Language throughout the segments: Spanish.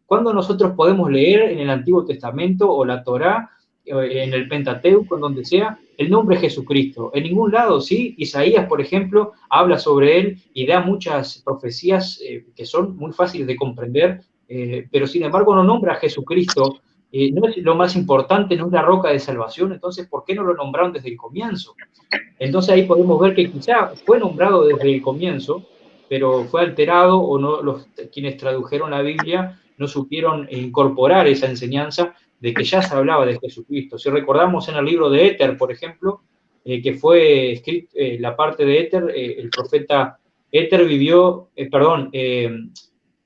¿Cuándo nosotros podemos leer en el Antiguo Testamento o la Torá, en el Pentateuco, en donde sea, el nombre Jesucristo? En ningún lado, ¿sí? Isaías, por ejemplo, habla sobre él y da muchas profecías que son muy fáciles de comprender, pero sin embargo no nombra a Jesucristo. No es lo más importante, no es la roca de salvación, entonces, ¿por qué no lo nombraron desde el comienzo? Entonces ahí podemos ver que quizá fue nombrado desde el comienzo, pero fue alterado o no, quienes tradujeron la Biblia no supieron incorporar esa enseñanza de que ya se hablaba de Jesucristo. Si recordamos en el libro de Éter, por ejemplo, que fue escrito, la parte de Éter, el profeta Éter vivió,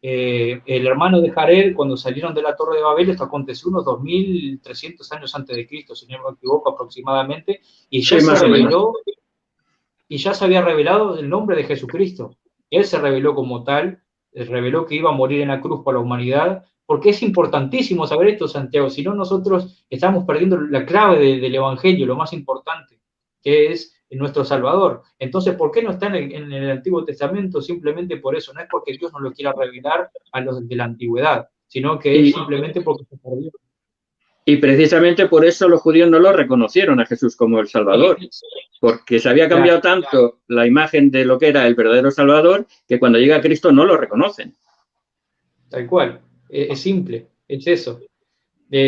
el hermano de Jared, cuando salieron de la Torre de Babel, esto aconteció unos 2300 años antes de Cristo, si no me equivoco aproximadamente, y ya Sí, se más o menos. reveló, y ya se había revelado el nombre de Jesucristo. Él se reveló como tal, reveló que iba a morir en la cruz por la humanidad, porque es importantísimo saber esto, Santiago, si no nosotros estamos perdiendo la clave del Evangelio, lo más importante, que es nuestro Salvador. Entonces, ¿por qué no está en el Antiguo Testamento? Simplemente por eso, no es porque Dios no lo quiera revelar a los de la antigüedad, sino que es simplemente porque se perdió. Y precisamente por eso los judíos no lo reconocieron a Jesús como el Salvador, porque se había cambiado tanto la imagen de lo que era el verdadero Salvador, que cuando llega Cristo no lo reconocen. Tal cual, es simple, es eso.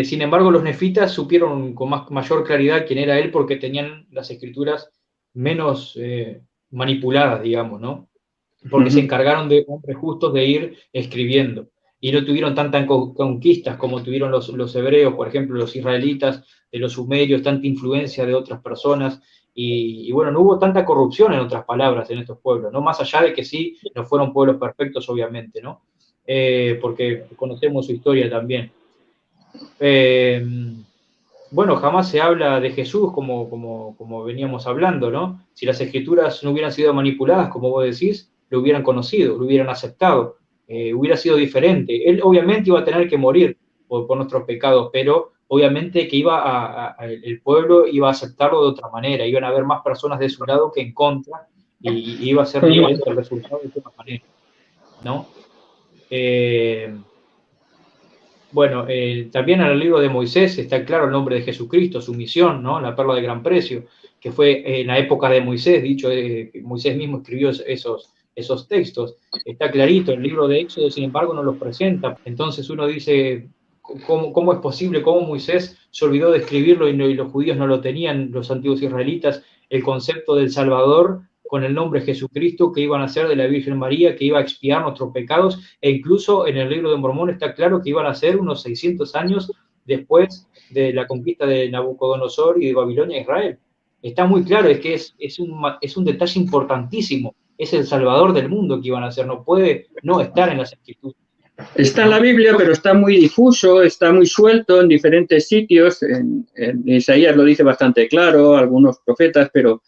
Sin embargo, los nefitas supieron con mayor claridad quién era él porque tenían las escrituras menos manipuladas, digamos, ¿no? Porque se encargaron de hombres justos de ir escribiendo. Y no tuvieron tantas conquistas como tuvieron los hebreos, por ejemplo, los israelitas, de los sumerios, tanta influencia de otras personas. Y bueno, no hubo tanta corrupción, en otras palabras, en estos pueblos, ¿no? Más allá de que sí, no fueron pueblos perfectos, obviamente, ¿no? Porque conocemos su historia también. Bueno, jamás se habla de Jesús como veníamos hablando, ¿no? Si las escrituras no hubieran sido manipuladas, como vos decís, lo hubieran conocido, lo hubieran aceptado, hubiera sido diferente. Él obviamente iba a tener que morir por nuestros pecados, pero obviamente que el pueblo iba a aceptarlo de otra manera, iban a haber más personas de su lado que en contra, y iba a ser diferente el resultado de otra manera, ¿no? Bueno, también en el libro de Moisés está claro el nombre de Jesucristo, su misión, ¿no? La perla de gran precio, que fue en la época de Moisés, dicho, Moisés mismo escribió esos textos. Está clarito, el libro de Éxodo, sin embargo, no los presenta. Entonces uno dice, ¿cómo es posible? ¿Cómo Moisés se olvidó de escribirlo y los judíos no lo tenían, los antiguos israelitas, el concepto del Salvador con el nombre Jesucristo, que iba a nacer de la Virgen María, que iba a expiar nuestros pecados, e incluso en el libro de Mormón está claro que iban a ser unos 600 años después de la conquista de Nabucodonosor y de Babilonia a Israel. Está muy claro, es que es un detalle importantísimo, es el Salvador del mundo que iban a ser, no puede no estar en las Escrituras. Está en la Biblia, pero está muy difuso, está muy suelto en diferentes sitios. En Isaías lo dice bastante claro, algunos profetas, pero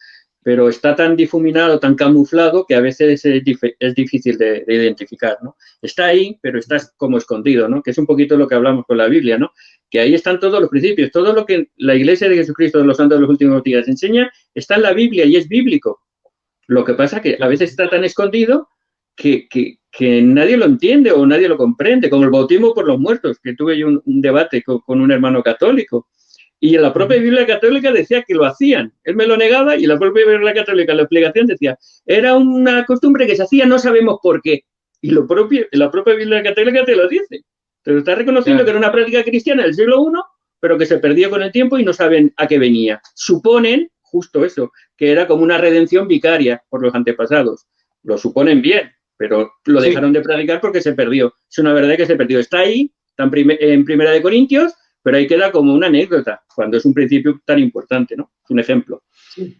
está tan difuminado, tan camuflado, que a veces es difícil de identificar, ¿no? Está ahí, pero está como escondido, ¿no? Que es un poquito lo que hablamos con la Biblia, ¿no? Que ahí están todos los principios, todo lo que la Iglesia de Jesucristo de los Santos de los Últimos Días enseña, está en la Biblia y es bíblico. Lo que pasa es que a veces está tan escondido que nadie lo entiende o nadie lo comprende, como el bautismo por los muertos, que tuve yo un debate con un hermano católico. Y en la propia Biblia católica decía que lo hacían. Él me lo negaba y la propia Biblia católica, la explicación decía, era una costumbre que se hacía, no sabemos por qué. Y la propia Biblia católica te lo dice. Te lo está reconociendo, claro, que era una práctica cristiana del siglo I, pero que se perdió con el tiempo y no saben a qué venía. Suponen, justo eso, que era como una redención vicaria por los antepasados. Lo suponen bien, pero lo dejaron de practicar porque se perdió. Es una verdad que se perdió. Está ahí, está en Primera de Corintios, pero ahí queda como una anécdota, cuando es un principio tan importante, ¿no? Es un ejemplo. Sí,